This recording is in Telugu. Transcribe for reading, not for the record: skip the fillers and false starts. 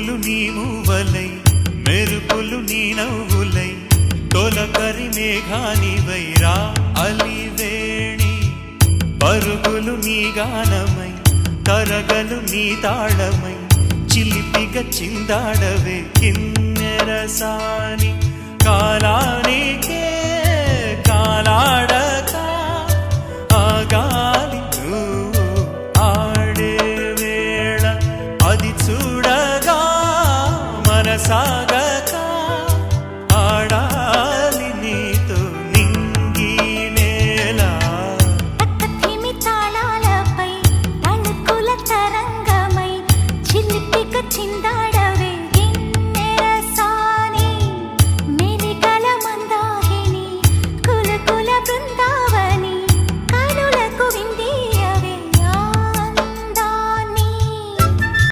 పువ్వులు నీ మూవలై మెరుపులు నీ నవ్వులై తొలకరి మేఘానివై రా అలివేణి పరుగులు నీ గానమై తరగలు నీ తాళమై చిలిపిగా చిందాడవే కిన్నెరసాని కాలానికే కాలాడక ఆగాలి నువ్వు ఆడే వేళ అది చూడగా మనసా